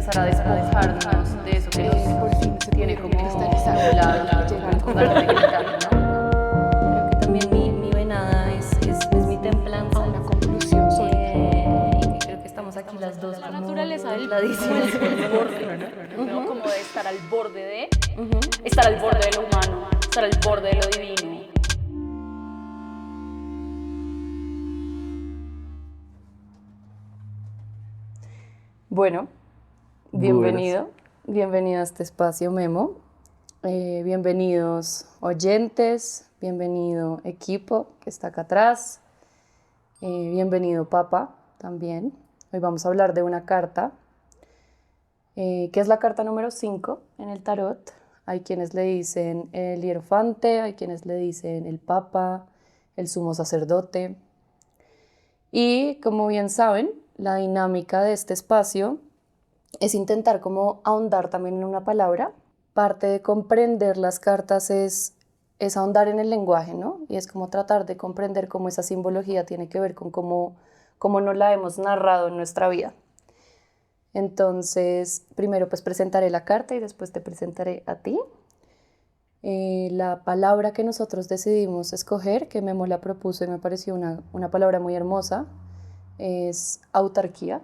empezar a despojarnos de eso que nos tiene como cristalizado, con ganas de gritar, ¿no? Creo que también mi venada es mi templanza. Una conclusión Y creo que estamos aquí las dos. la como naturaleza del ladísimas. el borde, ¿no? Como de estar al borde de, estar al borde de lo humano, estar al borde de lo divino. Bueno, bienvenido a este espacio Memo. Bienvenidos oyentes, bienvenido equipo que está acá atrás, bienvenido Papa también. Hoy vamos a hablar de una carta, que es la carta número 5 en el tarot. Hay quienes le dicen el hierofante, hay quienes le dicen el Papa, el sumo sacerdote. Y como bien saben, la dinámica de este espacio es intentar como ahondar también en una palabra. Parte de comprender las cartas es ahondar en el lenguaje, ¿no? Y es como tratar de comprender cómo esa simbología tiene que ver con cómo nos la hemos narrado en nuestra vida. Entonces, primero pues presentaré la carta y después te presentaré a ti. La palabra que nosotros decidimos escoger, que Memo la propuso y me pareció una palabra muy hermosa, es autarquía.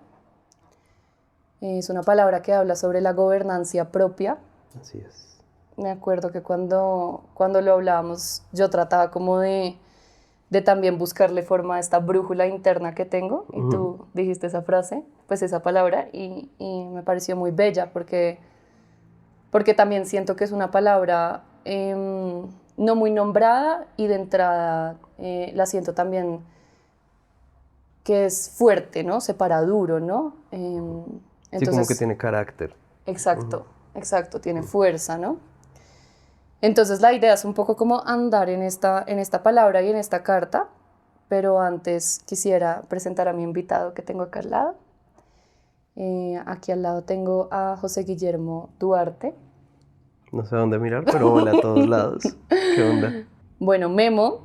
Es una palabra que habla sobre la gobernancia propia. Así es. Me acuerdo que cuando lo hablábamos, yo trataba como de también buscarle forma a esta brújula interna que tengo, y tú dijiste esa frase, pues esa palabra, y me pareció muy bella porque también siento que es una palabra no muy nombrada, y de entrada la siento también que es fuerte, ¿no? Se para duro, ¿no? Sí, como que tiene carácter. Exacto, exacto, tiene fuerza, ¿no? Entonces la idea es un poco como andar en esta palabra y en esta carta, pero antes quisiera presentar a mi invitado que tengo acá al lado. Aquí al lado tengo a José Guillermo Duarte. No sé a dónde mirar, pero hola a todos lados. ¿Qué onda? Bueno, Memo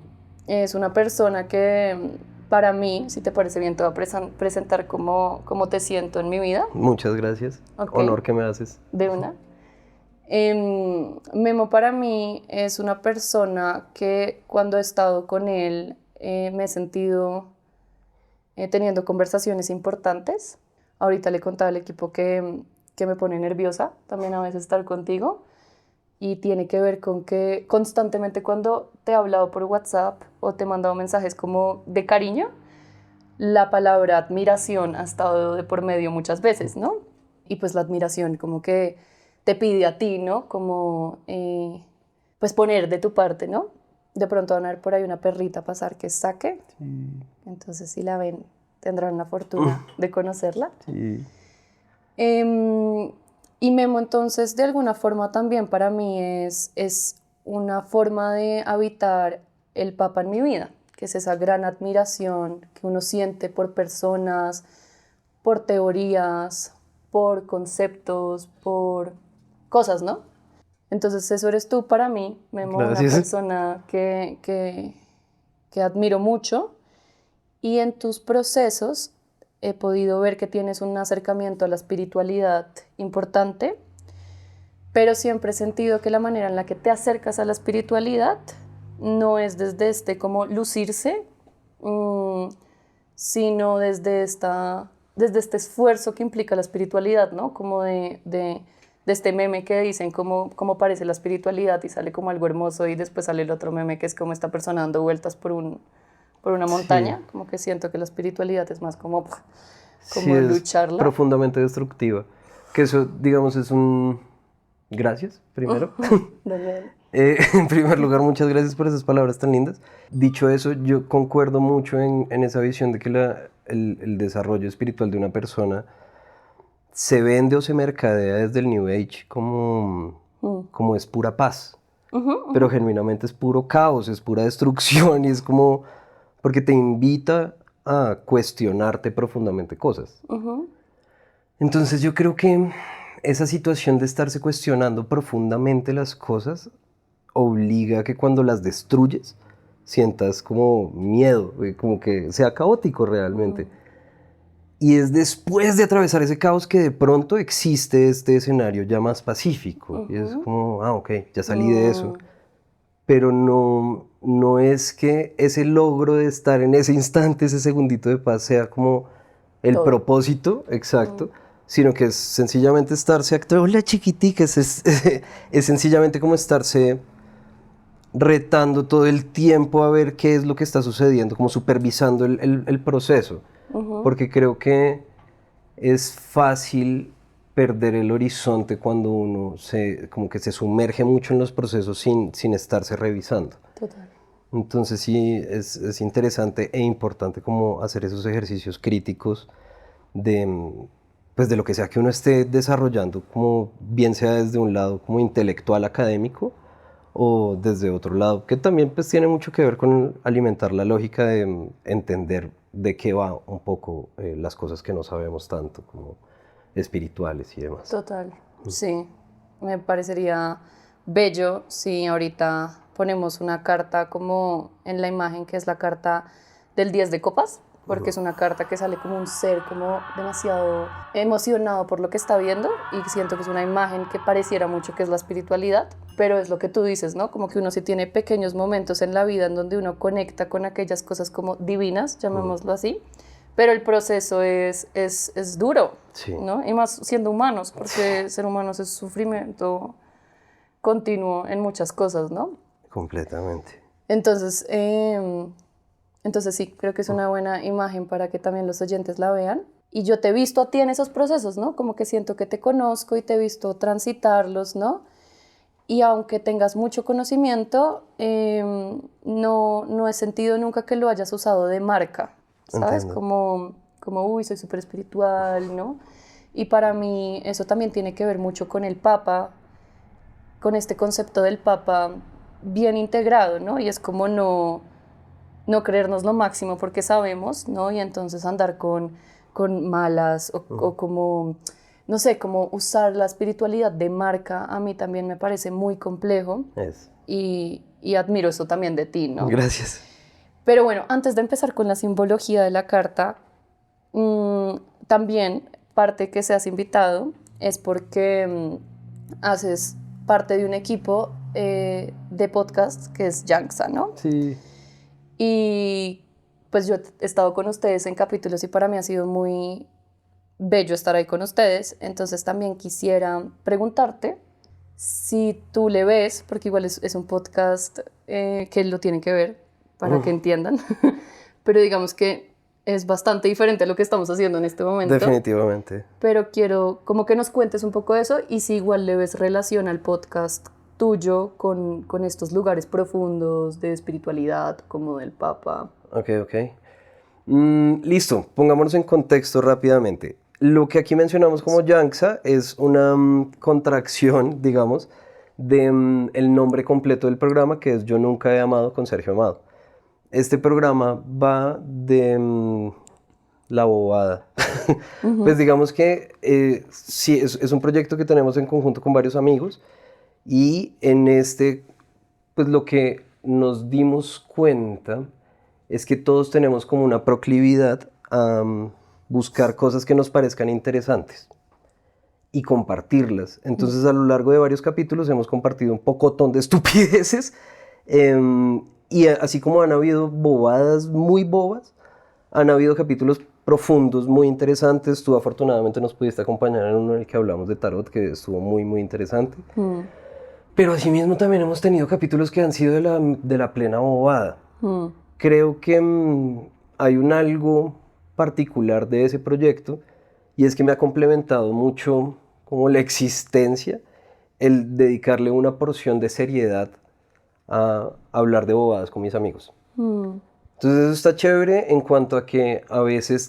es una persona que para mí, si te parece bien, te voy a presentar cómo te siento en mi vida. Muchas gracias. Okay. Honor que me haces. De una. Memo para mí es una persona que cuando he estado con él me he sentido teniendo conversaciones importantes. Ahorita le contaba al equipo que me pone nerviosa también a veces estar contigo, y tiene que ver con que constantemente cuando te he hablado por WhatsApp o te he mandado mensajes como de cariño, la palabra admiración ha estado de por medio muchas veces, ¿no? Y pues la admiración como que te pide a ti, ¿no? Como, pues poner de tu parte, ¿no? De pronto van a ver por ahí una perrita pasar que es Saque. Sí. Entonces, si la ven, tendrán la fortuna de conocerla. Sí. Y Memo, entonces, de alguna forma también para mí es una forma de habitar el Papa en mi vida, que es esa gran admiración que uno siente por personas, por teorías, por conceptos, por cosas, ¿no? Entonces eso eres tú para mí, Memo. Gracias. Una persona que admiro mucho, y en tus procesos he podido ver que tienes un acercamiento a la espiritualidad importante, pero siempre he sentido que la manera en la que te acercas a la espiritualidad no es desde este como lucirse, sino desde este esfuerzo que implica la espiritualidad, ¿no? Como de este meme que dicen cómo parece la espiritualidad, y sale como algo hermoso, y después sale el otro meme que es como esta persona dando vueltas por una montaña. Sí. Como que siento que la espiritualidad es más como sí, lucharla. Es profundamente destructiva. Que eso, digamos, es un... Gracias, primero. En primer lugar, muchas gracias por esas palabras tan lindas. Dicho eso, yo concuerdo mucho en esa visión de que el desarrollo espiritual de una persona se vende o se mercadea desde el New Age como es pura paz. Pero genuinamente es puro caos, es pura destrucción, y es como... porque te invita a cuestionarte profundamente cosas. Entonces yo creo que esa situación de estarse cuestionando profundamente las cosas obliga a que cuando las destruyes sientas como miedo, como que sea caótico realmente. Y es después de atravesar ese caos que de pronto existe este escenario ya más pacífico. Y es como, ok, ya salí de eso. Pero no es que ese logro de estar en ese instante, ese segundito de paz, sea como el propósito exacto, sino que es sencillamente estarse hola chiquitica, es sencillamente como estarse retando todo el tiempo a ver qué es lo que está sucediendo, como supervisando el proceso. Porque creo que es fácil perder el horizonte cuando uno como que se sumerge mucho en los procesos sin estarse revisando. Total. Entonces sí, es interesante e importante como hacer esos ejercicios críticos pues de lo que sea que uno esté desarrollando, como bien sea desde un lado como intelectual académico o desde otro lado, que también pues tiene mucho que ver con alimentar la lógica de entender de qué va un poco las cosas que no sabemos tanto, como espirituales y demás. Total, sí. Me parecería bello si ahorita ponemos una carta como en la imagen, que es la carta del 10 de copas, porque es una carta que sale como un ser como demasiado emocionado por lo que está viendo, y siento que es una imagen que pareciera mucho que es la espiritualidad, pero es lo que tú dices, ¿no? Como que uno sí tiene pequeños momentos en la vida en donde uno conecta con aquellas cosas como divinas, llamémoslo así, pero el proceso es duro, sí. ¿no? Y más siendo humanos, porque ser humanos es sufrimiento continuo en muchas cosas, ¿no? Completamente. Entonces sí, creo que es una buena imagen para que también los oyentes la vean. Y yo te he visto a ti en esos procesos, ¿no? Como que siento que te conozco y te he visto transitarlos, ¿no? Y aunque tengas mucho conocimiento, no he sentido nunca que lo hayas usado de marca, ¿sabes? Como uy, soy súper espiritual, ¿no? Y para mí eso también tiene que ver mucho con el Papa, con este concepto del Papa bien integrado, ¿no? Y es como no creernos lo máximo porque sabemos, ¿no? Y entonces andar con malas o como, no sé, como usar la espiritualidad de marca, a mí también me parece muy complejo. Y admiro eso también de ti, ¿no? Gracias. Pero bueno, antes de empezar con la simbología de la carta, también parte que seas invitado es porque haces parte de un equipo de podcast que es Yanksa, ¿no? Sí. Y pues yo he estado con ustedes en capítulos y para mí ha sido muy bello estar ahí con ustedes. Entonces también quisiera preguntarte si tú le ves, porque igual es un podcast que lo tienen que ver para que entiendan, pero digamos que es bastante diferente a lo que estamos haciendo en este momento. Definitivamente. Pero quiero como que nos cuentes un poco de eso y si igual le ves relación al podcast tuyo con estos lugares profundos de espiritualidad como del Papa. Ok. Listo, pongámonos en contexto rápidamente. Lo que aquí mencionamos como Yanksa es una contracción, digamos, de el nombre completo del programa, que es Yo Nunca He Amado con Sergio Amado. Este programa va de la bobada. Pues digamos que sí, es un proyecto que tenemos en conjunto con varios amigos y en pues lo que nos dimos cuenta es que todos tenemos como una proclividad a buscar cosas que nos parezcan interesantes y compartirlas. Entonces a lo largo de varios capítulos hemos compartido un pocotón de estupideces y así como han habido bobadas muy bobas, han habido capítulos profundos, muy interesantes. Tú afortunadamente nos pudiste acompañar en uno en el que hablamos de tarot, que estuvo muy, muy interesante. Pero asimismo también hemos tenido capítulos que han sido de la plena bobada. Creo que hay un algo particular de ese proyecto y es que me ha complementado mucho como la existencia, el dedicarle una porción de seriedad a hablar de bobadas con mis amigos. Entonces eso está chévere en cuanto a que a veces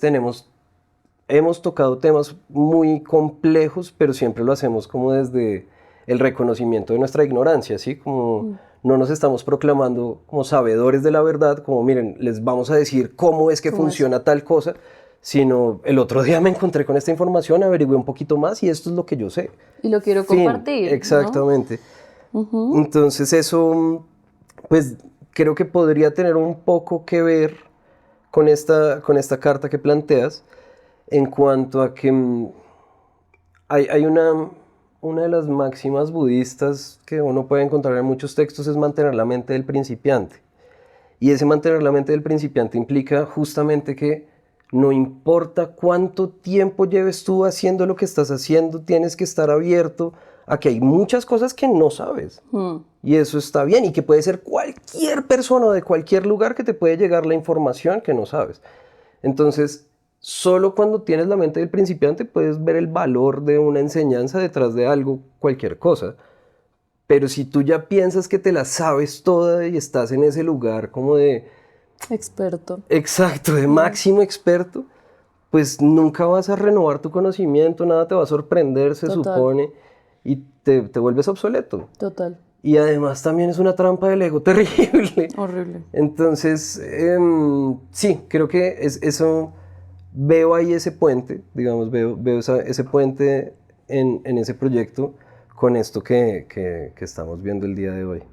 hemos tocado temas muy complejos, pero siempre lo hacemos como desde el reconocimiento de nuestra ignorancia, ¿sí? Como no nos estamos proclamando como sabedores de la verdad, como miren, les vamos a decir cómo es que funciona tal cosa, sino el otro día me encontré con esta información, averigüé un poquito más y esto es lo que yo sé. Y lo quiero compartir. Exactamente. ¿No? Entonces eso, pues creo que podría tener un poco que ver con esta carta que planteas. en cuanto a que hay una de las máximas budistas que uno puede encontrar en muchos textos es mantener la mente del principiante. Y ese mantener la mente del principiante implica justamente que no importa cuánto tiempo lleves tú haciendo lo que estás haciendo, tienes que estar abierto a que hay muchas cosas que no sabes. Y eso está bien, y que puede ser cualquier persona de cualquier lugar que te puede llegar la información que no sabes. Entonces, solo cuando tienes la mente del principiante puedes ver el valor de una enseñanza detrás de algo, cualquier cosa. Pero si tú ya piensas que te la sabes toda y estás en ese lugar como de... Experto. Exacto, de máximo experto, pues nunca vas a renovar tu conocimiento, nada te va a sorprender, se supone, y te vuelves obsoleto. Total. Y además también es una trampa del ego terrible. Horrible. Entonces, sí, creo que eso, veo ahí ese puente, digamos, veo ese puente en ese proyecto con esto que estamos viendo el día de hoy.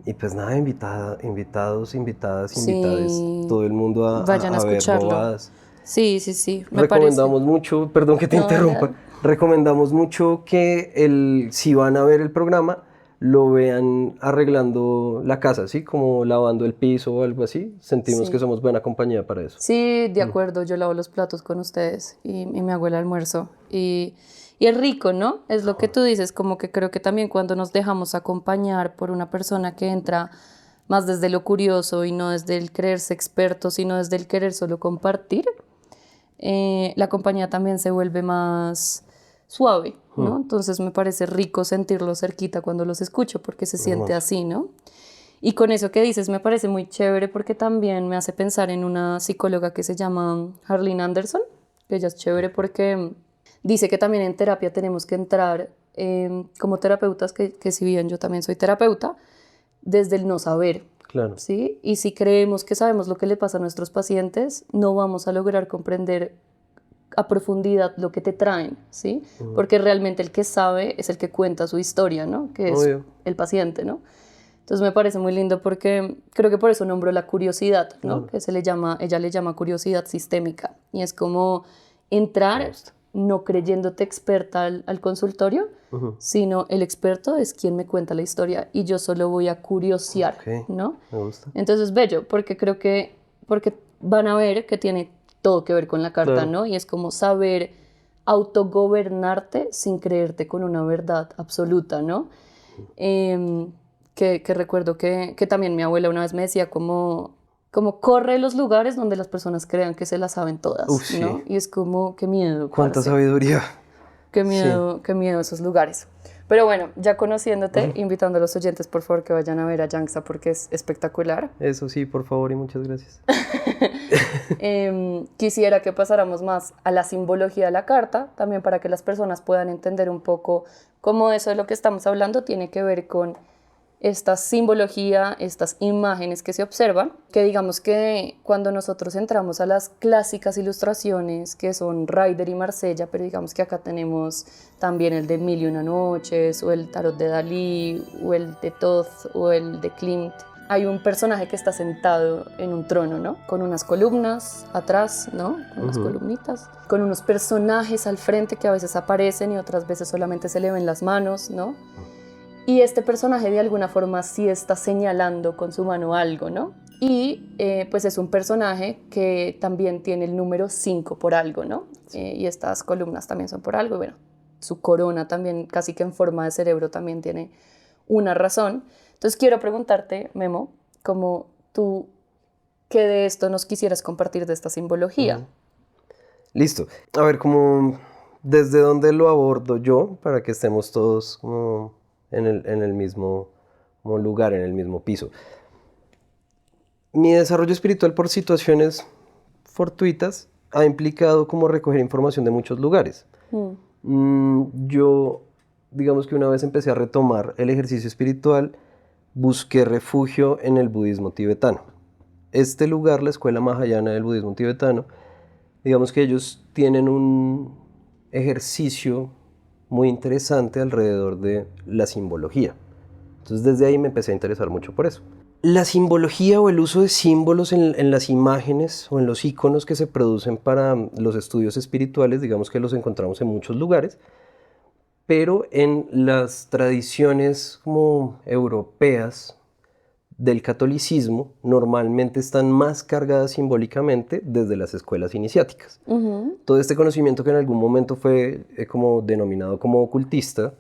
Y pues nada, invitados, invitadas, Sí. invitades, todo el mundo a Vayan a ver escucharlo. bobadas. Sí, me Recomendamos mucho, perdón que te interrumpa, dale. recomendamos mucho que si van a ver el programa, lo vean arreglando la casa, ¿sí? Como lavando el piso o algo así. Sentimos Sí. que somos buena compañía para eso. Sí, de acuerdo, yo lavo los platos con ustedes y me hago el almuerzo. Y es rico, ¿no? Es lo que tú dices, como que creo que también cuando nos dejamos acompañar por una persona que entra más desde lo curioso y no desde el creerse experto, sino desde el querer solo compartir, la compañía también se vuelve más suave, ¿no? Entonces me parece rico sentirlo cerquita cuando los escucho porque se siente así, ¿no? Y con eso que dices me parece muy chévere porque también me hace pensar en una psicóloga que se llama Harlene Anderson, que ella es chévere porque dice que también en terapia tenemos que entrar como terapeutas, que si bien yo también soy terapeuta, desde el no saber. Claro. ¿Sí? Y si creemos que sabemos lo que le pasa a nuestros pacientes, no vamos a lograr comprender a profundidad lo que te traen, ¿sí? Porque realmente el que sabe es el que cuenta su historia, ¿no? Que es Obvio. el paciente, ¿no? Entonces me parece muy lindo porque creo que por eso nombro la curiosidad, ¿no? Que ella le llama curiosidad sistémica. Y es como entrar no creyéndote experta al consultorio, sino el experto es quien me cuenta la historia y yo solo voy a curiosear, ¿no? Me gusta. Entonces es bello porque creo que van a ver que tiene todo que ver con la carta, Claro. ¿no? Y es como saber autogobernarte sin creerte con una verdad absoluta, ¿no? Que recuerdo que también mi abuela una vez me decía como corre los lugares donde las personas crean que se las saben todas, Uf, sí. ¿no? Y es como, qué miedo. Cuánta parce. sabiduría. Qué miedo esos lugares. Pero bueno, ya conociéndote, invitando a los oyentes, por favor, que vayan a ver a Yangsa porque es espectacular. Eso sí, por favor y muchas gracias. Quisiera que pasáramos más a la simbología de la carta, también para que las personas puedan entender un poco cómo eso de lo que estamos hablando tiene que ver con esta simbología, estas imágenes que se observan, que digamos que cuando nosotros entramos a las clásicas ilustraciones que son Rider y Marsella, pero digamos que acá tenemos también el de Mil y una noches, o el tarot de Dalí, o el de Thoth, o el de Klimt. Hay un personaje que está sentado en un trono, ¿no? Con unas columnas atrás, ¿no? Con unas columnitas. Con unos personajes al frente que a veces aparecen y otras veces solamente se le ven las manos, ¿no? Y este personaje de alguna forma sí está señalando con su mano algo, ¿no? Y pues es un personaje que también tiene el número 5 por algo, ¿no? Y estas columnas también son por algo. Y bueno, su corona también, casi que en forma de cerebro, también tiene una razón. Entonces quiero preguntarte, Memo, como tú, ¿qué de esto nos quisieras compartir de esta simbología? Listo. A ver, como desde dónde lo abordo yo para que estemos todos como en el mismo como lugar, en el mismo piso. Mi desarrollo espiritual por situaciones fortuitas ha implicado como recoger información de muchos lugares. Yo, digamos que una vez empecé a retomar el ejercicio espiritual, busqué refugio en el budismo tibetano. Este lugar, la escuela mahayana del budismo tibetano, digamos que ellos tienen un ejercicio muy interesante alrededor de la simbología. Entonces desde ahí me empecé a interesar mucho por eso. La simbología o el uso de símbolos en las imágenes o en los iconos que se producen para los estudios espirituales, digamos que los encontramos en muchos lugares, pero en las tradiciones como europeas del catolicismo normalmente están más cargadas simbólicamente desde las escuelas iniciáticas. Todo este conocimiento que en algún momento fue como denominado como ocultista,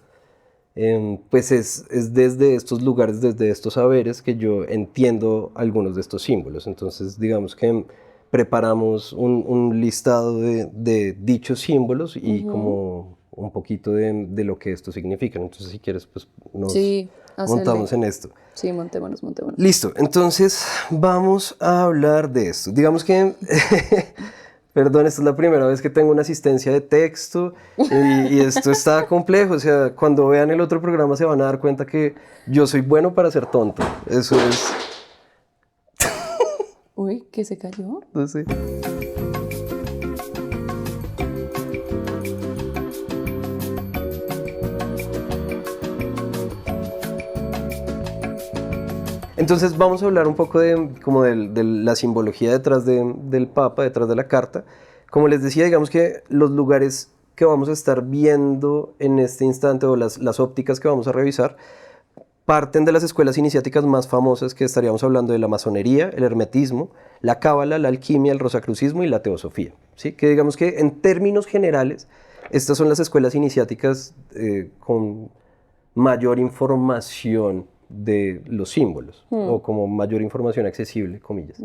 pues es desde estos lugares, desde estos saberes que yo entiendo algunos de estos símbolos. Entonces digamos que preparamos un listado de dichos símbolos y como un poquito de lo que esto significa. Entonces si quieres pues nos montamos en esto. Sí, montémonos. Listo, entonces vamos a hablar de esto. Digamos que... Perdón, esta es la primera vez que tengo una asistencia de texto y esto está complejo. O sea, cuando vean el otro programa se van a dar cuenta que yo soy bueno para ser tonto. Eso es... Uy, ¿qué se cayó? No sé. Entonces vamos a hablar un poco de la simbología detrás del Papa, detrás de la carta. Como les decía, digamos que los lugares que vamos a estar viendo en este instante o las ópticas que vamos a revisar parten de las escuelas iniciáticas más famosas, que estaríamos hablando de la masonería, el hermetismo, la cábala, la alquimia, el rosacrucismo y la teosofía, ¿sí? Que digamos que en términos generales estas son las escuelas iniciáticas con mayor información de los símbolos o como mayor información accesible, comillas.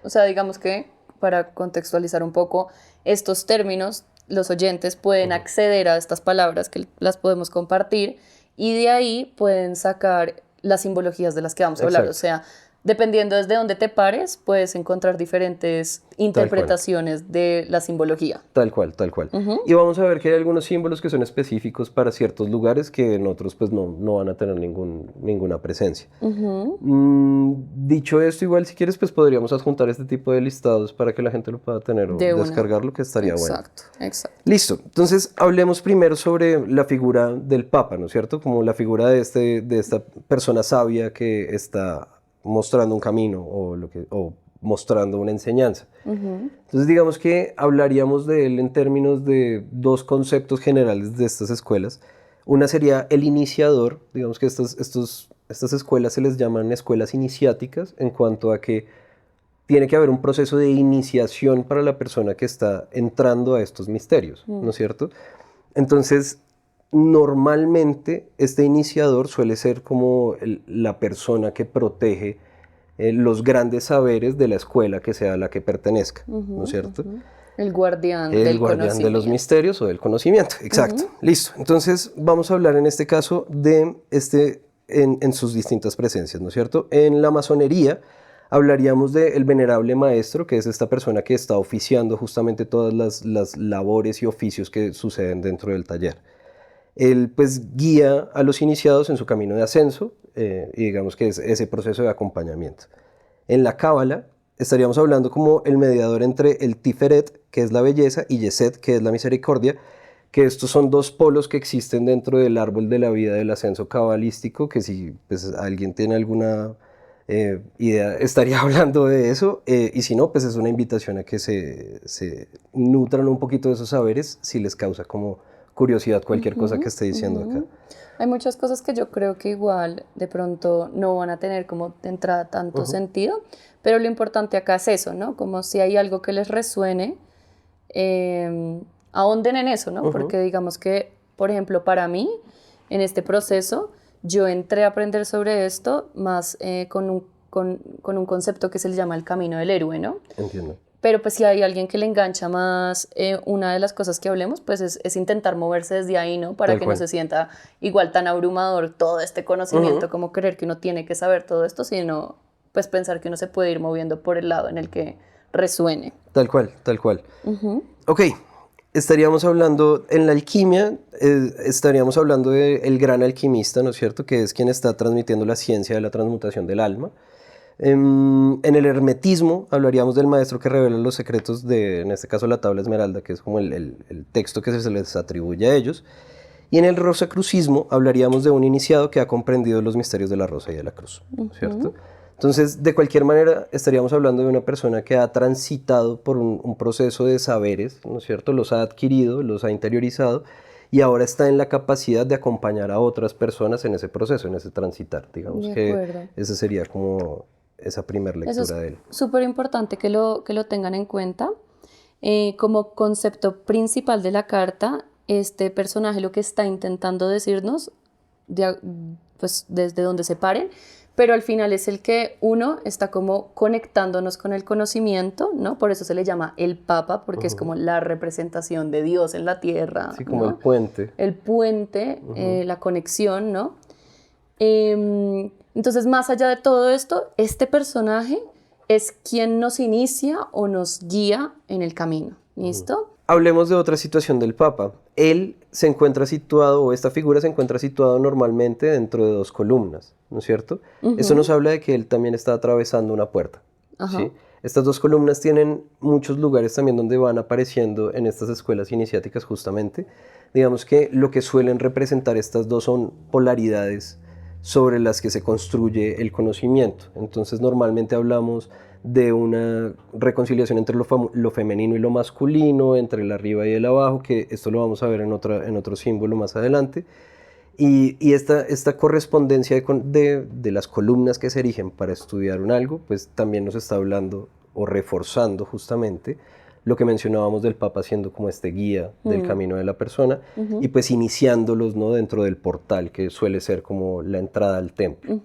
O sea, digamos que para contextualizar un poco estos términos, los oyentes pueden acceder a estas palabras que las podemos compartir y de ahí pueden sacar las simbologías de las que vamos a hablar. O sea, dependiendo desde dónde te pares, puedes encontrar diferentes interpretaciones de la simbología. Tal cual. Y vamos a ver que hay algunos símbolos que son específicos para ciertos lugares que en otros pues no van a tener ninguna presencia. Dicho esto, igual si quieres pues podríamos adjuntar este tipo de listados para que la gente lo pueda tener o descargarlo, que estaría bueno. Exacto. Listo. Entonces hablemos primero sobre la figura del Papa, ¿no es cierto? Como la figura de esta persona sabia que está mostrando un camino o mostrando una enseñanza. Entonces digamos que hablaríamos de él en términos de dos conceptos generales de estas escuelas. Una sería el iniciador. Digamos que estas escuelas se les llaman escuelas iniciáticas en cuanto a que tiene que haber un proceso de iniciación para la persona que está entrando a estos misterios, ¿no es cierto? Entonces normalmente este iniciador suele ser como la persona que protege los grandes saberes de la escuela que sea a la que pertenezca, ¿no es cierto? El guardián del conocimiento. De los misterios o del conocimiento, exacto. Listo, entonces vamos a hablar en este caso de en sus distintas presencias, ¿no es cierto? En la masonería hablaríamos del venerable maestro, que es esta persona que está oficiando justamente todas las labores y oficios que suceden dentro del taller. Él pues guía a los iniciados en su camino de ascenso y digamos que es ese proceso de acompañamiento. En la cábala estaríamos hablando como el mediador entre el Tiferet, que es la belleza, y Yesed, que es la misericordia, que estos son dos polos que existen dentro del árbol de la vida del ascenso cabalístico, que si pues, alguien tiene alguna idea estaría hablando de eso, y si no, pues es una invitación a que se nutran un poquito de esos saberes si les causa como curiosidad cualquier cosa que esté diciendo acá. Hay muchas cosas que yo creo que igual de pronto no van a tener como de entrada tanto sentido, pero lo importante acá es eso, ¿no? Como si hay algo que les resuene, ahonden en eso, ¿no? Porque digamos que, por ejemplo, para mí, en este proceso, yo entré a aprender sobre esto más con un concepto que se le llama el camino del héroe, ¿no? Entiendo. Pero pues si hay alguien que le engancha más una de las cosas que hablemos, pues es intentar moverse desde ahí, ¿no? Para que no se sienta igual tan abrumador todo este conocimiento, como creer que uno tiene que saber todo esto, sino pues pensar que uno se puede ir moviendo por el lado en el que resuene. Tal cual. Ok, estaríamos hablando en la alquimia, estaríamos hablando del gran alquimista, ¿no es cierto? Que es quien está transmitiendo la ciencia de la transmutación del alma. En el hermetismo hablaríamos del maestro que revela los secretos de, en este caso, la tabla esmeralda, que es como el texto que se les atribuye a ellos. Y en el rosacrucismo hablaríamos de un iniciado que ha comprendido los misterios de la rosa y de la cruz, ¿cierto? Entonces, de cualquier manera, estaríamos hablando de una persona que ha transitado por un proceso de saberes, ¿no es cierto? Los ha adquirido, los ha interiorizado y ahora está en la capacidad de acompañar a otras personas en ese proceso, en ese transitar. Digamos que esa sería como esa primera lectura Eso de él. Es súper importante que lo tengan en cuenta. Como concepto principal de la carta, este personaje lo que está intentando decirnos, pues desde donde se paren, pero al final es el que uno está como conectándonos con el conocimiento, ¿no? Por eso se le llama el Papa, porque es como la representación de Dios en la tierra. Sí, como ¿no? el puente. El puente, la conexión, ¿no? Entonces, más allá de todo esto, este personaje es quien nos inicia o nos guía en el camino, ¿listo? Hablemos de otra situación del Papa. Él se encuentra situado, o esta figura se encuentra situado normalmente dentro de dos columnas, ¿no es cierto? Eso nos habla de que él también está atravesando una puerta, ¿sí? Estas dos columnas tienen muchos lugares también donde van apareciendo en estas escuelas iniciáticas justamente. Digamos que lo que suelen representar estas dos son polaridades sobre las que se construye el conocimiento. Entonces normalmente hablamos de una reconciliación entre lo femenino y lo masculino, entre el arriba y el abajo, que esto lo vamos a ver en otro símbolo más adelante. Y esta correspondencia de las columnas que se erigen para estudiar un algo, pues también nos está hablando o reforzando justamente lo que mencionábamos del Papa siendo como este guía del camino de la persona y pues iniciándolos, ¿no? Dentro del portal que suele ser como la entrada al templo.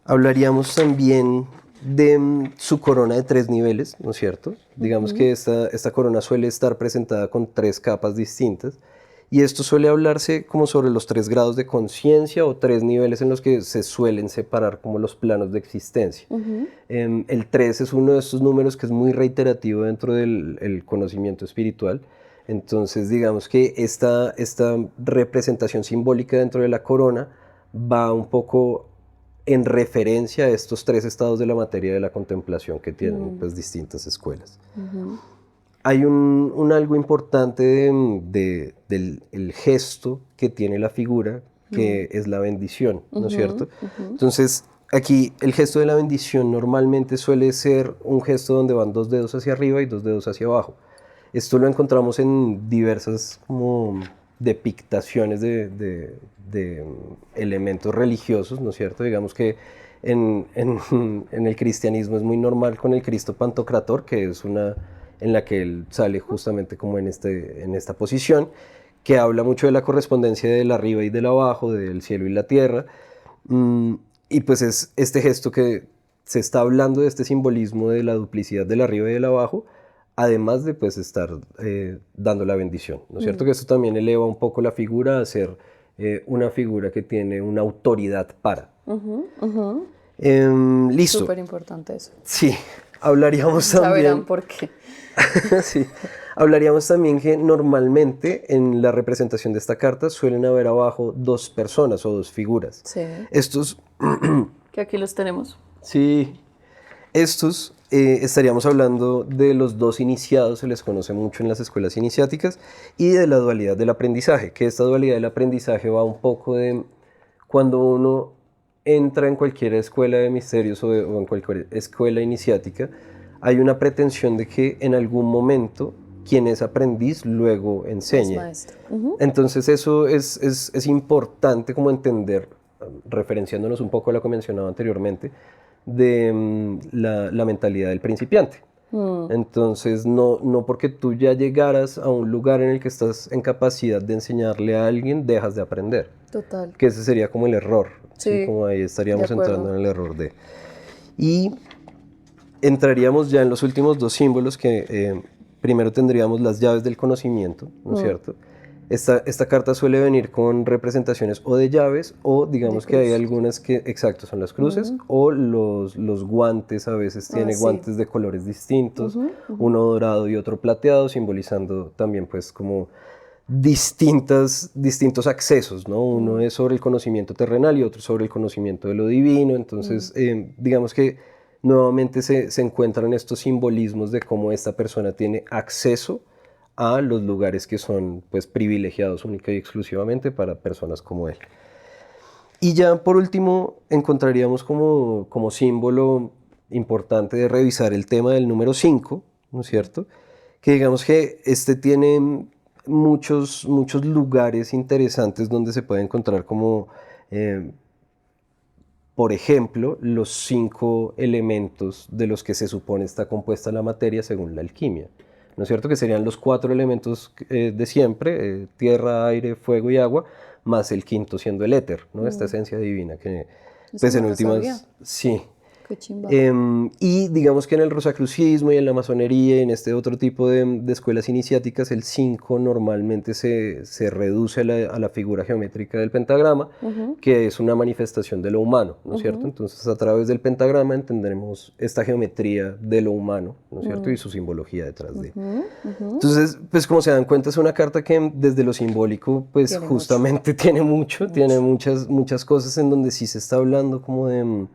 Hablaríamos también de su corona de 3 niveles, ¿no es cierto? Digamos que esta corona suele estar presentada con 3 capas distintas y esto suele hablarse como sobre los 3 grados de conciencia o 3 niveles en los que se suelen separar como los planos de existencia. El 3 es uno de estos números que es muy reiterativo dentro del conocimiento espiritual. Entonces digamos que esta representación simbólica dentro de la corona va un poco en referencia a estos 3 estados de la materia de la contemplación que tienen pues, distintas escuelas. Hay un algo importante del gesto que tiene la figura, que es la bendición, ¿no es cierto? Entonces, aquí el gesto de la bendición normalmente suele ser un gesto donde van 2 dedos hacia arriba y 2 dedos hacia abajo. Esto lo encontramos en diversas como depictaciones de elementos religiosos, ¿no es cierto? Digamos que en el cristianismo es muy normal con el Cristo Pantocrator, que es una en la que él sale justamente como en esta posición, que habla mucho de la correspondencia del arriba y del abajo, del cielo y la tierra, y pues es este gesto que se está hablando de este simbolismo de la duplicidad del arriba y del abajo, además de pues estar dando la bendición, ¿no es cierto? Que eso también eleva un poco la figura a ser una figura que tiene una autoridad para. Listo. Súper importante eso. Sí, hablaríamos también... Saberán por qué. Sí, hablaríamos también que normalmente en la representación de esta carta suelen haber abajo 2 personas o 2 figuras. Sí. Estos... Que aquí los tenemos. Sí, estos estaríamos hablando de los 2 iniciados, se les conoce mucho en las escuelas iniciáticas, y de la dualidad del aprendizaje, que esta dualidad del aprendizaje va un poco de cuando uno entra en cualquier escuela de misterios o en cualquier escuela iniciática, hay una pretensión de que en algún momento quien es aprendiz luego enseñe. Entonces eso es importante como entender, referenciándonos un poco a lo que mencionaba anteriormente, de la mentalidad del principiante. Entonces no porque tú ya llegaras a un lugar en el que estás en capacidad de enseñarle a alguien, dejas de aprender. Total. Que ese sería como el error. Sí, como ahí estaríamos entrando en el error de... Y entraríamos ya en los últimos 2 símbolos que primero tendríamos las llaves del conocimiento, ¿no es cierto? Esta carta suele venir con representaciones o de llaves o digamos que hay algunas que, exacto, son las cruces o los guantes, a veces tiene guantes de colores distintos, uno dorado y otro plateado, simbolizando también pues como distintos accesos, ¿no? Uno es sobre el conocimiento terrenal y otro sobre el conocimiento de lo divino, entonces digamos que nuevamente se encuentran estos simbolismos de cómo esta persona tiene acceso a los lugares que son pues privilegiados única y exclusivamente para personas como él. Y ya por último encontraríamos como símbolo importante de revisar el tema del número 5, ¿no es cierto? Que digamos que este tiene muchos lugares interesantes donde se puede encontrar como, por ejemplo, los 5 elementos de los que se supone está compuesta la materia según la alquimia, ¿no es cierto? Que serían los 4 elementos de siempre, tierra, aire, fuego y agua, más el quinto siendo el éter, ¿no? Esta esencia divina que, pues en últimas, sí. Qué chimba. Y digamos que en el rosacrucismo y en la masonería y en este otro tipo de escuelas iniciáticas, el 5 normalmente se reduce a la figura geométrica del pentagrama, que es una manifestación de lo humano, ¿no es cierto? Entonces, a través del pentagrama entenderemos esta geometría de lo humano, ¿no es cierto? Y su simbología detrás de. Entonces, pues como se dan cuenta, es una carta que desde lo simbólico, pues Tiene justamente tiene muchas cosas en donde sí se está hablando como de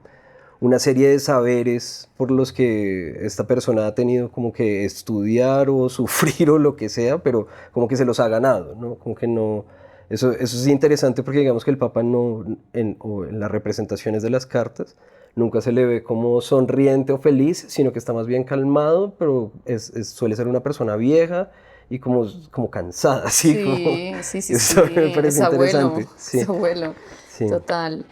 una serie de saberes por los que esta persona ha tenido como que estudiar o sufrir o lo que sea, pero como que se los ha ganado, ¿no? Como que no. Eso es interesante porque digamos que el Papa en las representaciones de las cartas nunca se le ve como sonriente o feliz, sino que está más bien calmado, pero suele ser una persona vieja y como cansada, ¿sí? Sí. Eso me parece interesante. Sí. Es abuelo, Sí. total.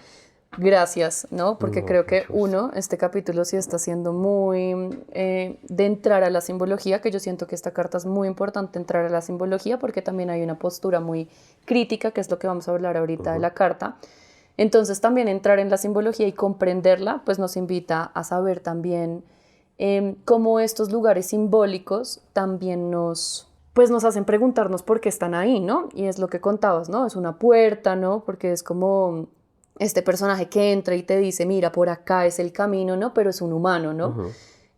Gracias, ¿no? Porque No, creo que muchos. este capítulo sí está siendo muy de entrar a la simbología, que yo siento que esta carta es muy importante entrar a la simbología porque también hay una postura muy crítica, que es lo que vamos a hablar ahorita de la carta. Entonces también entrar en la simbología y comprenderla, pues nos invita a saber también cómo estos lugares simbólicos también nos hacen preguntarnos por qué están ahí, ¿no? Y es lo que contabas, ¿no? Es una puerta, ¿no? Porque es como este personaje que entra y te dice, mira, por acá es el camino, ¿no? Pero es un humano, ¿no?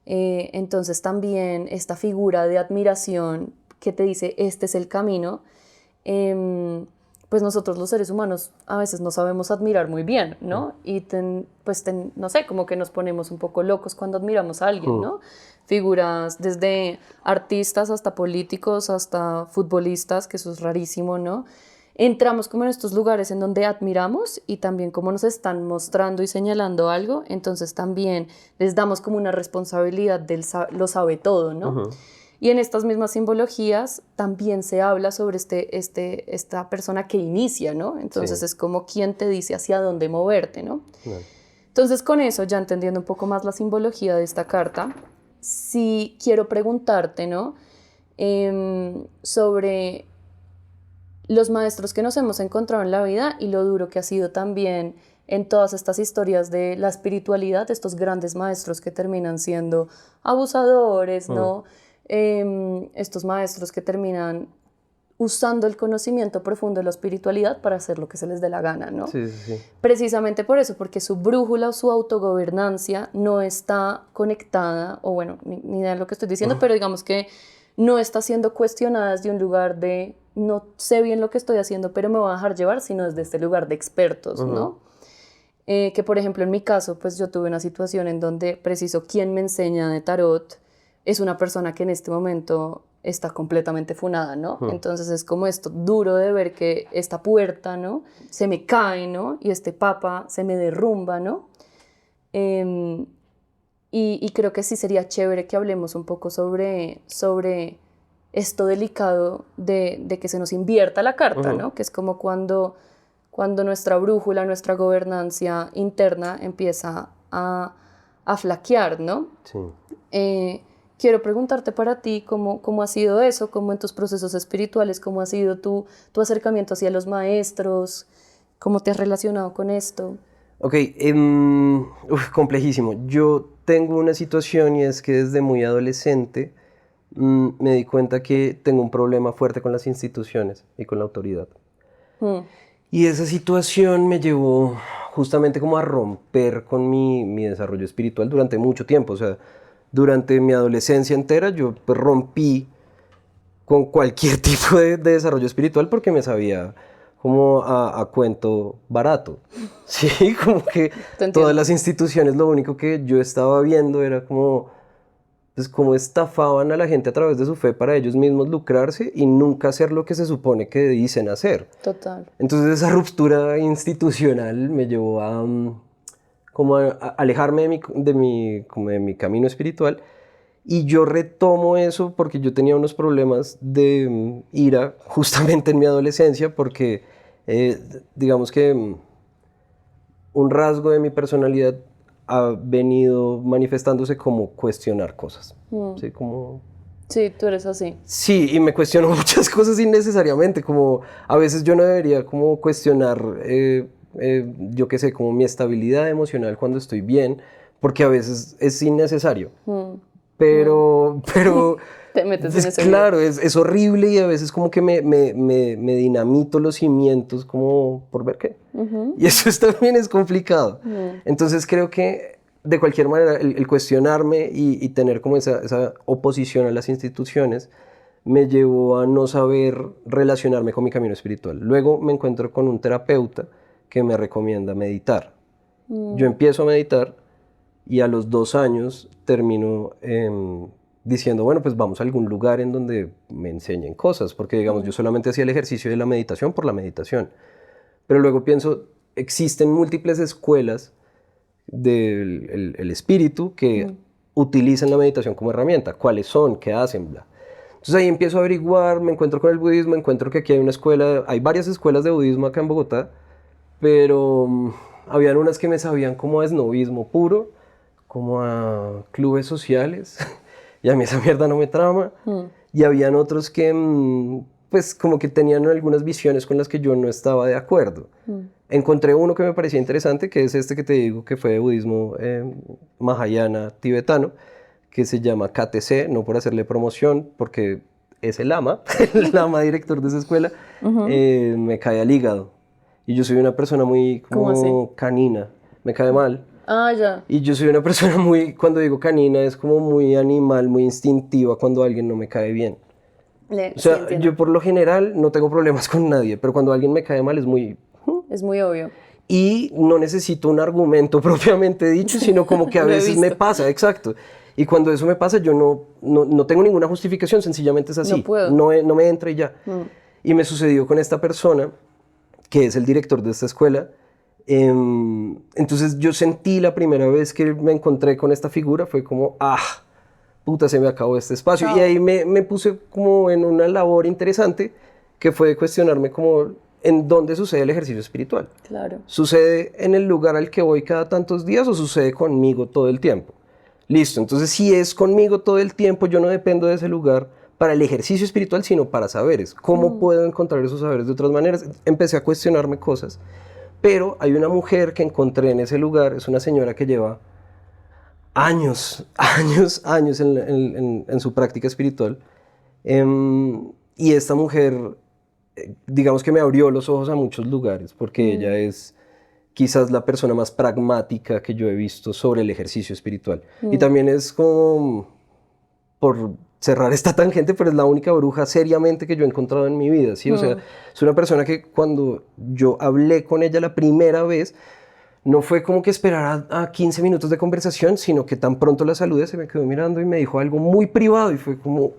Entonces también esta figura de admiración que te dice, este es el camino, pues nosotros los seres humanos a veces no sabemos admirar muy bien, ¿no? Y no sé, como que nos ponemos un poco locos cuando admiramos a alguien, ¿no? Figuras desde artistas hasta políticos, hasta futbolistas, que eso es rarísimo, ¿no? Entramos como en estos lugares en donde admiramos y también como nos están mostrando y señalando algo, entonces también les damos como una responsabilidad lo sabe todo, ¿no? Y en estas mismas simbologías también se habla sobre esta persona que inicia, ¿no? Entonces es como quien te dice hacia dónde moverte, ¿no? Entonces con eso, ya entendiendo un poco más la simbología de esta carta, sí quiero preguntarte, ¿no? Sobre los maestros que nos hemos encontrado en la vida y lo duro que ha sido también en todas estas historias de la espiritualidad, estos grandes maestros que terminan siendo abusadores, ¿no? Estos maestros que terminan usando el conocimiento profundo de la espiritualidad para hacer lo que se les dé la gana, ¿no? Sí. Precisamente por eso, porque su brújula o su autogobernancia no está conectada, o bueno, ni idea de lo que estoy diciendo, pero digamos que no está siendo cuestionada desde un lugar de no sé bien lo que estoy haciendo, pero me voy a dejar llevar, sino desde este lugar de expertos, ¿no? Que por ejemplo en mi caso, pues yo tuve una situación en donde preciso quien me enseña de tarot es una persona que en este momento está completamente funada, ¿no? Entonces es como esto duro de ver que esta puerta, ¿no? Se me cae, ¿no? Y este papa se me derrumba, ¿no? Y creo que sí sería chévere que hablemos un poco sobre esto delicado de que se nos invierta la carta, ¿no? Que es como cuando nuestra brújula, nuestra gobernancia interna empieza a flaquear, ¿no? Sí. Quiero preguntarte para ti cómo ha sido eso, cómo en tus procesos espirituales, cómo ha sido tu acercamiento hacia los maestros, cómo te has relacionado con esto. Ok, complejísimo. Yo tengo una situación y es que desde muy adolescente me di cuenta que tengo un problema fuerte con las instituciones y con la autoridad. Y esa situación me llevó justamente como a romper con mi desarrollo espiritual durante mucho tiempo. O sea, durante mi adolescencia entera yo pues, rompí con cualquier tipo de desarrollo espiritual porque me sabía como a cuento barato. Sí, como que todas las instituciones lo único que yo estaba viendo era como pues cómo estafaban a la gente a través de su fe para ellos mismos lucrarse y nunca hacer lo que se supone que dicen hacer. Total. Entonces esa ruptura institucional me llevó a como a alejarme como de mi camino espiritual, y yo retomo eso porque yo tenía unos problemas de ira justamente en mi adolescencia, porque digamos que un rasgo de mi personalidad ha venido manifestándose como cuestionar cosas. ¿Sí? Como... Sí, tú eres así. Sí, y me cuestiono muchas cosas innecesariamente, como a veces yo no debería como cuestionar, yo qué sé, como mi estabilidad emocional cuando estoy bien, porque a veces es innecesario. Pero te metes en ese claro, es horrible, y a veces como que me dinamito los cimientos como por ver qué. Y eso también es complicado. Entonces creo que de cualquier manera el cuestionarme y tener como esa oposición a las instituciones me llevó a no saber relacionarme con mi camino espiritual. Luego me encuentro con un terapeuta que me recomienda meditar. Yo empiezo a meditar y a los 2 años termino diciendo, bueno, pues vamos a algún lugar en donde me enseñen cosas, porque digamos, yo solamente hacía el ejercicio de la meditación por la meditación. Pero luego pienso, existen múltiples escuelas del el espíritu que utilizan la meditación como herramienta. ¿Cuáles son? ¿Qué hacen? Bla. Entonces ahí empiezo a averiguar, me encuentro con el budismo, encuentro que aquí hay una escuela, hay varias escuelas de budismo acá en Bogotá, pero habían unas que me sabían como a esnovismo puro, como a clubes sociales, y a mí esa mierda no me trama. Y habían otros que, pues, como que tenían algunas visiones con las que yo no estaba de acuerdo. Encontré uno que me parecía interesante, que es este que te digo, que fue de budismo mahayana tibetano, que se llama KTC, no por hacerle promoción, porque es el lama, el lama director de esa escuela, me cae al hígado. Y yo soy una persona muy como canina, me cae mal. Ah, ya. Y yo soy una persona muy, cuando digo canina, es como muy animal, muy instintiva cuando alguien no me cae bien. O sea, yo por lo general no tengo problemas con nadie, pero cuando alguien me cae mal es muy... Es muy obvio. Y no necesito un argumento propiamente dicho, sino como que a veces me pasa, exacto. Y cuando eso me pasa, yo no tengo ninguna justificación, sencillamente es así. No puedo. No me entra y ya. Y me sucedió con esta persona, que es el director de esta escuela. Entonces yo sentí la primera vez que me encontré con esta figura, fue como, puta, se me acabó este espacio. Y ahí me puse como en una labor interesante, que fue cuestionarme como en dónde sucede el ejercicio espiritual. Claro. ¿Sucede en el lugar al que voy cada tantos días o sucede conmigo todo el tiempo? Listo, entonces si es conmigo todo el tiempo, yo no dependo de ese lugar para el ejercicio espiritual, sino para saberes. ¿Cómo puedo encontrar esos saberes de otras maneras? Empecé a cuestionarme cosas. Pero hay una mujer que encontré en ese lugar, es una señora que lleva años en su práctica espiritual. Y esta mujer, digamos que me abrió los ojos a muchos lugares, porque ella es quizás la persona más pragmática que yo he visto sobre el ejercicio espiritual. Y también es como, por cerrar esta tangente, pero es la única bruja seriamente que yo he encontrado en mi vida, ¿sí? O sea, es una persona que cuando yo hablé con ella la primera vez, no fue como que esperara a 15 minutos de conversación, sino que tan pronto la saludé, se me quedó mirando y me dijo algo muy privado y fue como,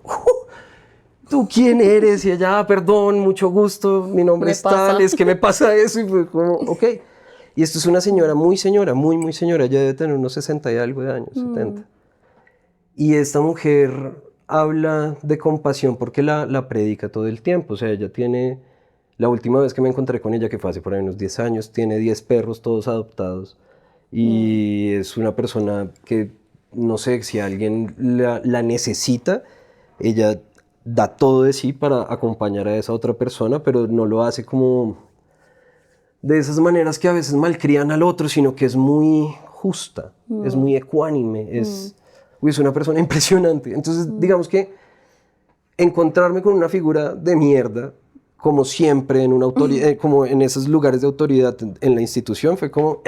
¿tú quién eres? Y ella, perdón, mucho gusto, mi nombre es tal, es que me pasa eso, y fue como, ok. Y esto es una señora, muy señora, muy señora, ella debe tener unos 60 y algo de años, 70. Y esta mujer habla de compasión porque la predica todo el tiempo. O sea, ella tiene, la última vez que me encontré con ella, que fue hace por ahí unos 10 años, tiene 10 perros todos adoptados. Y es una persona que, no sé, si alguien la necesita, ella da todo de sí para acompañar a esa otra persona, pero no lo hace como de esas maneras que a veces malcrían al otro, sino que es muy justa, es muy ecuánime, es una persona impresionante. Entonces, digamos que encontrarme con una figura de mierda, como siempre en una autoridad, como en esos lugares de autoridad en la institución, fue como,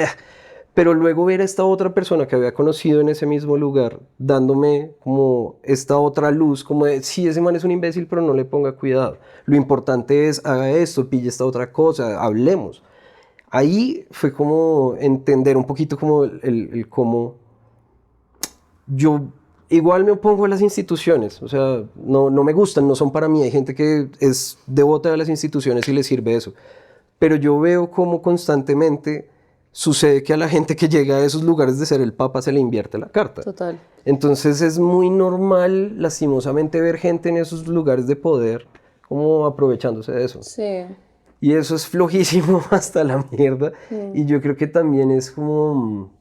pero luego ver a esta otra persona que había conocido en ese mismo lugar, dándome como esta otra luz, como de, sí, ese man es un imbécil, pero no le ponga cuidado. Lo importante es, haga esto, pille esta otra cosa, hablemos. Ahí fue como entender un poquito como el cómo yo igual me opongo a las instituciones, o sea, no me gustan, no son para mí. Hay gente que es devota de las instituciones y le sirve eso. Pero yo veo cómo constantemente sucede que a la gente que llega a esos lugares de ser el papa se le invierte la carta. Total. Entonces es muy normal, lastimosamente, ver gente en esos lugares de poder como aprovechándose de eso. Sí. Y eso es flojísimo hasta la mierda. Y yo creo que también es como...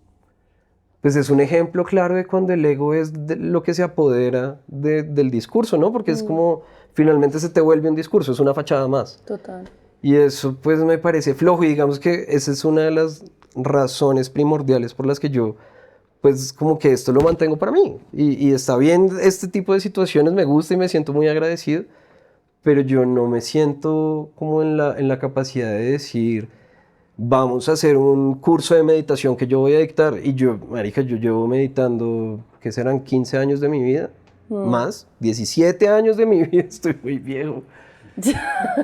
Pues es un ejemplo claro de cuando el ego es lo que se apodera del discurso, ¿no? Porque es como, finalmente se te vuelve un discurso, es una fachada más. Total. Y eso pues me parece flojo y digamos que esa es una de las razones primordiales por las que yo pues como que esto lo mantengo para mí. Y está bien, este tipo de situaciones me gusta y me siento muy agradecido, pero yo no me siento como en la capacidad de decir... Vamos a hacer un curso de meditación que yo voy a dictar. Y yo, marica, yo llevo meditando, ¿qué serán? 15 años de mi vida, más, 17 años de mi vida, estoy muy viejo.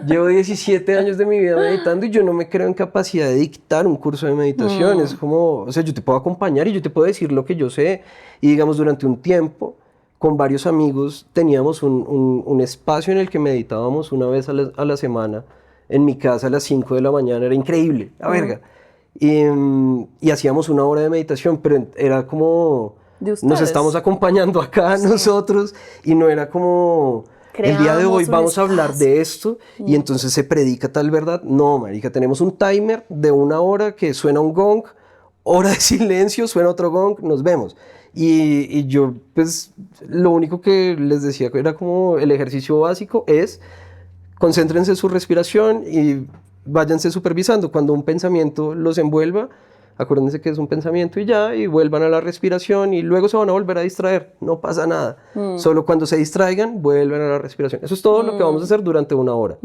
Llevo 17 años de mi vida meditando y yo no me creo en capacidad de dictar un curso de meditación. Es como, o sea, yo te puedo acompañar y yo te puedo decir lo que yo sé. Y digamos, durante un tiempo, con varios amigos, teníamos un espacio en el que meditábamos una vez a la semana. En mi casa a las 5 de la mañana, era increíble, la verga. Y hacíamos una hora de meditación, pero era como... Nos estamos acompañando acá nosotros y no era como... el día de hoy vamos a hablar de esto y entonces se predica tal verdad. No, marica, tenemos un timer de 1 hora que suena un gong, hora de silencio, suena otro gong, nos vemos. Y yo, pues, lo único que les decía era como el ejercicio básico es... Concéntrense en su respiración y váyanse supervisando. Cuando un pensamiento los envuelva, acuérdense que es un pensamiento y ya, y vuelvan a la respiración y luego se van a volver a distraer. No pasa nada. Solo cuando se distraigan, vuelven a la respiración. Eso es todo lo que vamos a hacer durante 1 hora.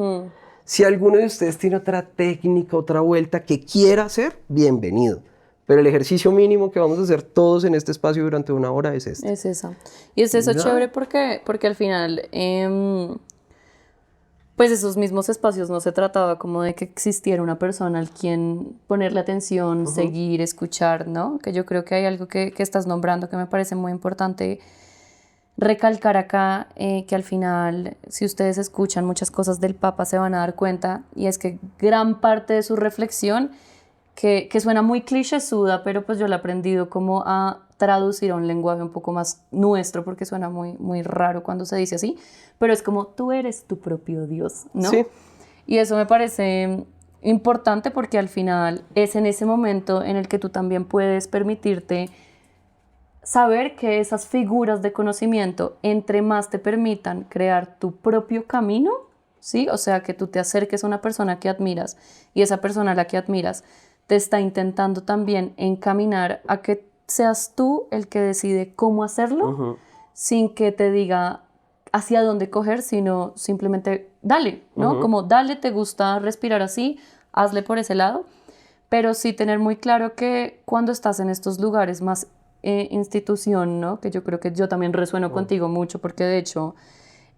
Si alguno de ustedes tiene otra técnica, otra vuelta que quiera hacer, bienvenido. Pero el ejercicio mínimo que vamos a hacer todos en este espacio durante 1 hora es este. Es eso. Y es eso chévere porque al final... pues esos mismos espacios no se trataba como de que existiera una persona al quien ponerle atención, seguir, escuchar, ¿no? Que yo creo que hay algo que estás nombrando que me parece muy importante recalcar acá, que al final, si ustedes escuchan muchas cosas del Papa se van a dar cuenta, y es que gran parte de su reflexión, que suena muy clichésuda, pero pues yo la he aprendido como a traducir a un lenguaje un poco más nuestro, porque suena muy, muy raro cuando se dice así, pero es como tú eres tu propio Dios, ¿no? Sí. Y eso me parece importante porque al final es en ese momento en el que tú también puedes permitirte saber que esas figuras de conocimiento, entre más te permitan crear tu propio camino, ¿sí? O sea, que tú te acerques a una persona que admiras y esa persona a la que admiras te está intentando también encaminar a que seas tú el que decide cómo hacerlo, sin que te diga hacia dónde coger, sino simplemente dale, ¿no? Como dale, te gusta respirar así, hazle por ese lado, pero sí tener muy claro que cuando estás en estos lugares más institución, ¿no? Que yo creo que yo también resueno contigo mucho, porque de hecho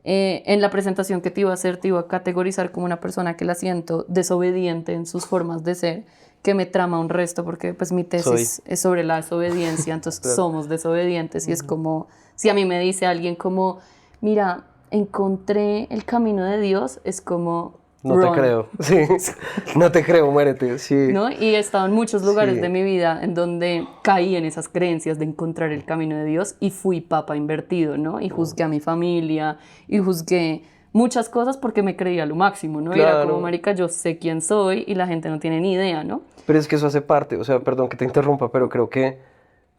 en la presentación que te iba a hacer te iba a categorizar como una persona que la siento desobediente en sus formas de ser, que me trama un resto porque pues mi tesis es sobre la desobediencia, entonces claro. Somos desobedientes y es como, si a mí me dice alguien como, mira, encontré el camino de Dios, es como... No te creo, sí, no te creo, muérete, sí. ¿No? Y he estado en muchos lugares de mi vida en donde caí en esas creencias de encontrar el camino de Dios y fui papa invertido, ¿no? Y juzgué a mi familia y juzgué muchas cosas porque me creía lo máximo, ¿no? Claro. Era como, marica, yo sé quién soy y la gente no tiene ni idea, ¿no? Pero es que eso hace parte, o sea, perdón que te interrumpa, pero creo que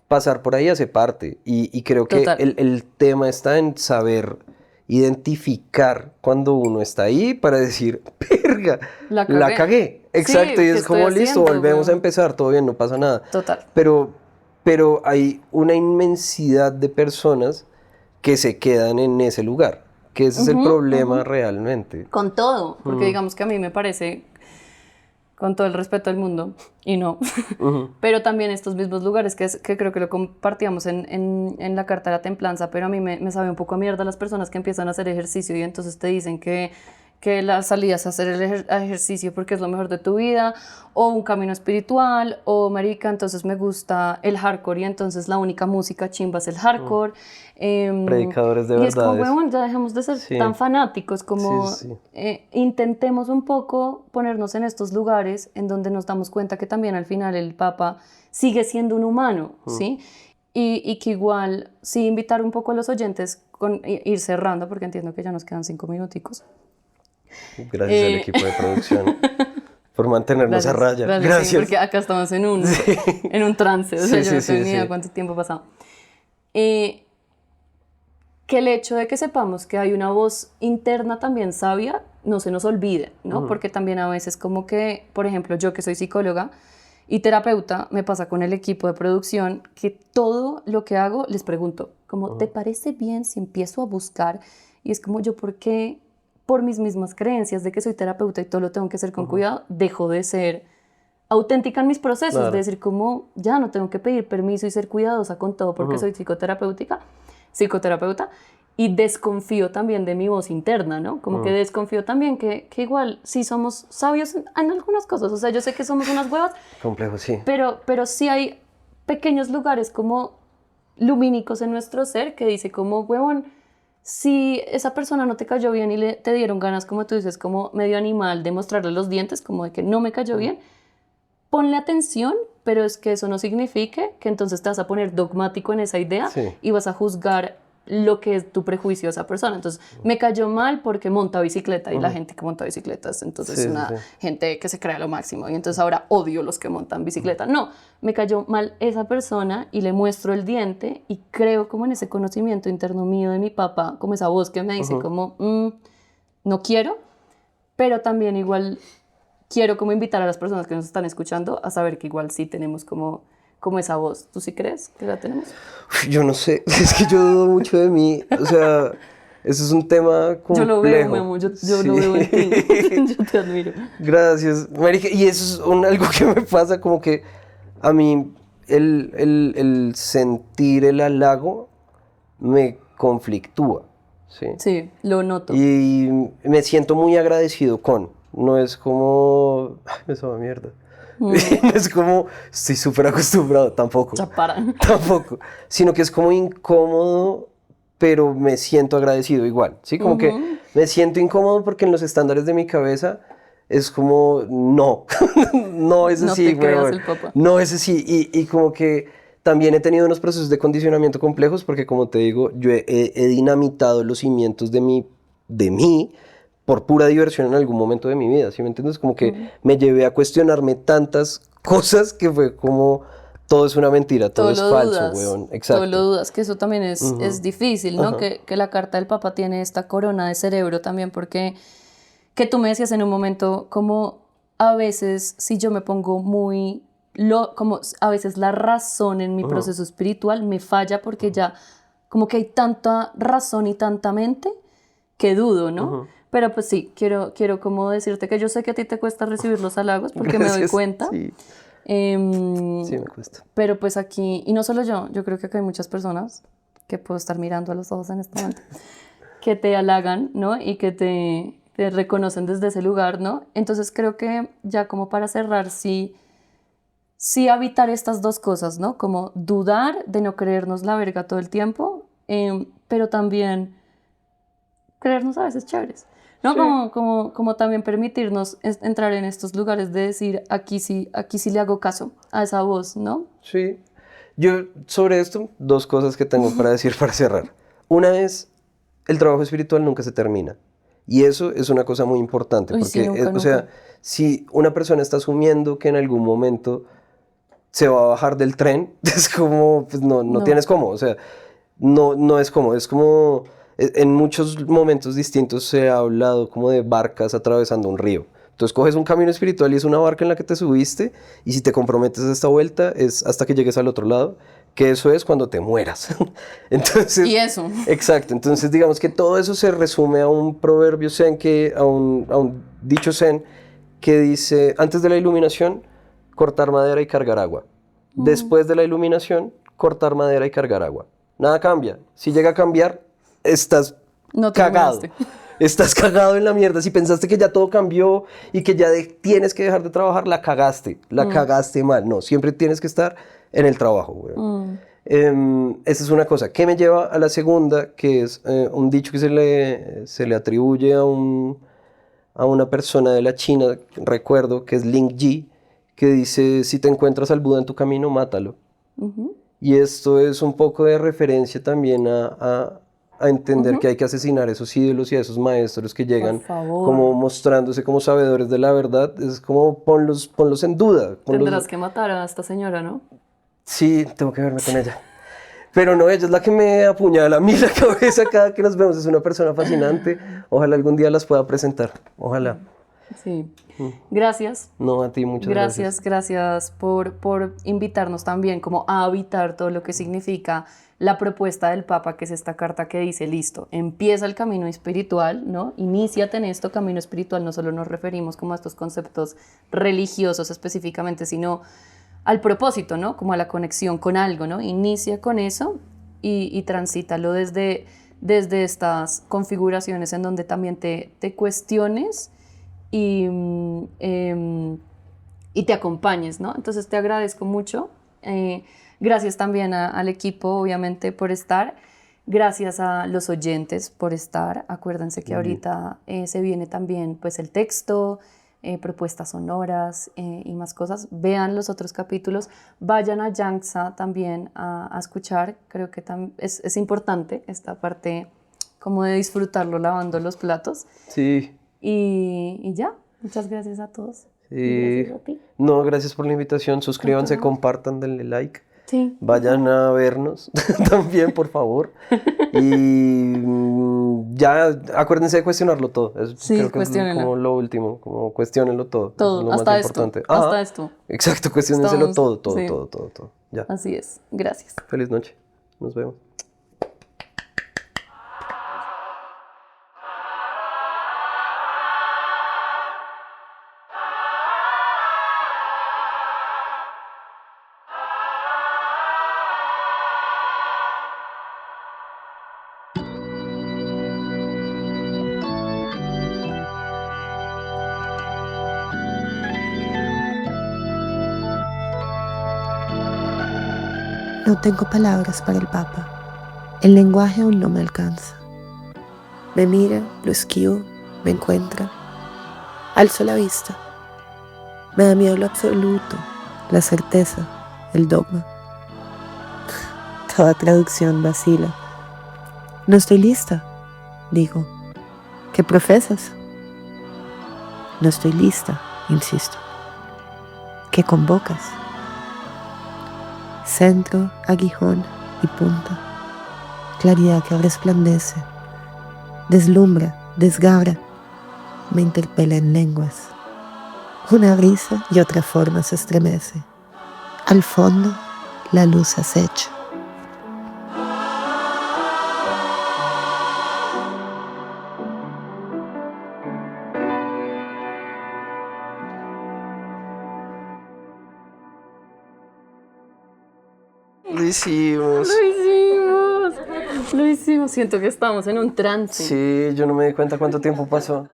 pasar por ahí hace parte y creo que el tema está en saber identificar cuando uno está ahí para decir, verga, la cagué. Exacto, sí, y es como, listo, volvemos a empezar, todo bien, no pasa nada. Total. Pero hay una inmensidad de personas que se quedan en ese lugar, que ese es el problema realmente. Con todo, porque digamos que a mí me parece, con todo el respeto del mundo, y no, pero también estos mismos lugares que creo que lo compartíamos en la Carta de la Templanza, pero a mí me sabe un poco a mierda las personas que empiezan a hacer ejercicio y entonces te dicen que que la salida es hacer el ejercicio porque es lo mejor de tu vida, o un camino espiritual, o marica, entonces me gusta el hardcore y entonces la única música chimba es el hardcore. Predicadores de y es como, verdades. huevón, ya dejemos de ser tan fanáticos, como intentemos un poco ponernos en estos lugares en donde nos damos cuenta que también al final el Papa sigue siendo un humano, ¿sí? Y que igual, sí, invitar un poco a los oyentes con ir cerrando, porque entiendo que ya nos quedan 5 minuticos. Gracias al equipo de producción por mantenernos a raya. Gracias. Sí, porque acá estamos en un trance, o sea, yo no tengo ni idea cuánto tiempo ha pasado. Que el hecho de que sepamos que hay una voz interna también sabia, no se nos olvide, ¿no? Porque también a veces como que, por ejemplo, yo que soy psicóloga y terapeuta, me pasa con el equipo de producción que todo lo que hago les pregunto, como, ¿te parece bien si empiezo a buscar? Y es como, ¿yo por qué? Por mis mismas creencias de que soy terapeuta y todo lo tengo que hacer con cuidado, dejo de ser auténtica en mis procesos, de decir como, ya no tengo que pedir permiso y ser cuidadosa con todo porque soy psicoterapeuta, y desconfío también de mi voz interna, ¿no? Como que desconfío también que igual sí somos sabios en algunas cosas, o sea, yo sé que somos unas huevas, complejo, sí. pero sí hay pequeños lugares como lumínicos en nuestro ser que dice como, huevón, si esa persona no te cayó bien y te dieron ganas, como tú dices, como medio animal, de mostrarle los dientes, como de que no me cayó bien, ponle atención, pero es que eso no signifique que entonces te vas a poner dogmático en esa idea y vas a juzgar lo que es tu prejuicio de esa persona. Entonces, me cayó mal porque monta bicicleta y la gente que monta bicicletas, entonces es una gente que se cree a lo máximo y entonces ahora odio los que montan bicicleta. No, me cayó mal esa persona y le muestro el diente y creo como en ese conocimiento interno mío de mi papá, como esa voz que me dice como, no quiero, pero también igual quiero como invitar a las personas que nos están escuchando a saber que igual sí tenemos como esa voz. ¿Tú sí crees que la tenemos? Yo no sé, es que yo dudo mucho de mí, o sea, eso es un tema complejo. Yo lo veo, Memo, yo lo veo en ti, yo te admiro. Gracias, marica, y eso es algo que me pasa, como que a mí el sentir el halago me conflictúa, ¿sí? Sí, lo noto. Y me siento muy agradecido no es como, ay, me sabe mierda. No es como, estoy súper acostumbrado, tampoco. Chapara. Tampoco. Sino que es como incómodo, pero me siento agradecido igual. ¿Sí? Como que me siento incómodo porque en los estándares de mi cabeza es como, no. No es así, no te creas el papá. No es así. Y como que también he tenido unos procesos de condicionamiento complejos porque, como te digo, yo he dinamitado los cimientos de mí por pura diversión en algún momento de mi vida, ¿sí me entiendes? Como que me llevé a cuestionarme tantas cosas que fue como, todo es una mentira, todo es falso, weón. Exacto. Todo lo dudas, que eso también es difícil, ¿no? Que la carta del Papa tiene esta corona de cerebro también, porque que tú me decías en un momento, como a veces si yo me pongo como a veces la razón en mi proceso espiritual me falla porque ya como que hay tanta razón y tanta mente que dudo, ¿no? Pero pues sí, quiero como decirte que yo sé que a ti te cuesta recibir los halagos porque me doy cuenta. Sí. Sí, me cuesta. Pero pues aquí, y no solo yo creo que acá hay muchas personas que puedo estar mirando a los ojos en este momento, que te halagan, ¿no? Y que te reconocen desde ese lugar, ¿no? Entonces creo que ya como para cerrar, sí habitar estas dos cosas, ¿no? Como dudar de no creernos la verga todo el tiempo, pero también creernos a veces chéveres, ¿no? Sí. Como también permitirnos entrar en estos lugares de decir, aquí sí le hago caso a esa voz, ¿no? Sí. Yo sobre esto, 2 cosas que tengo para decir para cerrar. Una es, el trabajo espiritual nunca se termina. Y eso es una cosa muy importante. Porque, sí, nunca. O sea, si una persona está asumiendo que en algún momento se va a bajar del tren, es como, pues no tienes cómo. O sea, no es como, es como... En muchos momentos distintos se ha hablado como de barcas atravesando un río. Entonces coges un camino espiritual y es una barca en la que te subiste y si te comprometes a esta vuelta es hasta que llegues al otro lado, que eso es cuando te mueras. Entonces, y eso. Exacto. Entonces digamos que todo eso se resume a un proverbio zen, a un dicho zen que dice, antes de la iluminación, cortar madera y cargar agua. Después de la iluminación, cortar madera y cargar agua. Nada cambia. Si llega a cambiar, estás cagado. Estás cagado en la mierda. Si pensaste que ya todo cambió y que ya tienes que dejar de trabajar, la cagaste. La cagaste mal. No, siempre tienes que estar en el trabajo, güey. Esa es una cosa. ¿Qué me lleva a la segunda? Que es un dicho que se le atribuye a una persona de la China, recuerdo, que es Ling Yi, que dice, si te encuentras al Buda en tu camino, mátalo. Y esto es un poco de referencia también a entender que hay que asesinar a esos ídolos y a esos maestros que llegan como mostrándose como sabedores de la verdad. Es como ponlos en duda. Tendrás que matar a esta señora, ¿no? Sí, tengo que verme con ella. Pero no, ella es la que me apuñala a mí la cabeza cada que nos vemos. Es una persona fascinante. Ojalá algún día las pueda presentar. Ojalá. Sí. Gracias. No, a ti muchas gracias. Gracias por invitarnos también como a habitar todo lo que significa la propuesta del Papa, que es esta carta que dice, listo, empieza el camino espiritual, ¿no? Iníciate en esto, camino espiritual, no solo nos referimos como a estos conceptos religiosos específicamente, sino al propósito, ¿no? Como a la conexión con algo, ¿no? Inicia con eso y transítalo desde estas configuraciones en donde también te cuestiones y te acompañes, ¿no? Entonces te agradezco mucho. Gracias también al equipo, obviamente, por estar. Gracias a los oyentes por estar. Acuérdense que ahorita se viene también pues, el texto, propuestas sonoras y más cosas. Vean los otros capítulos. Vayan a Yangtze también a escuchar. Creo que es importante esta parte como de disfrutarlo lavando los platos. Sí. Y ya, muchas gracias a todos. Sí. Gracias a ti. No, gracias por la invitación. Suscríbanse, compartan, denle like. Sí. Vayan a vernos también, por favor. Y ya acuérdense de cuestionarlo todo. Sí, creo que es cuestiónenlo. como lo último, como cuestionenlo todo. Todo, es lo hasta más esto. importante. Hasta esto. Exacto, cuestiónenselo Estamos- todo. sí. Ya. Así es. Gracias. Feliz noche. Nos vemos. No tengo palabras para el Papa. El lenguaje aún no me alcanza. Me mira, lo esquivo, me encuentra. Alzo la vista. Me da miedo lo absoluto, la certeza, el dogma. Toda traducción vacila. No estoy lista, digo. ¿Qué profesas? No estoy lista, insisto. ¿Qué convocas? Centro, aguijón y punta. Claridad que resplandece, deslumbra, desgarra, me interpela en lenguas. Una risa y otra forma se estremece. Al fondo, la luz acecha. Lo hicimos. Lo hicimos. Siento que estamos en un trance. Sí, yo no me di cuenta cuánto tiempo pasó.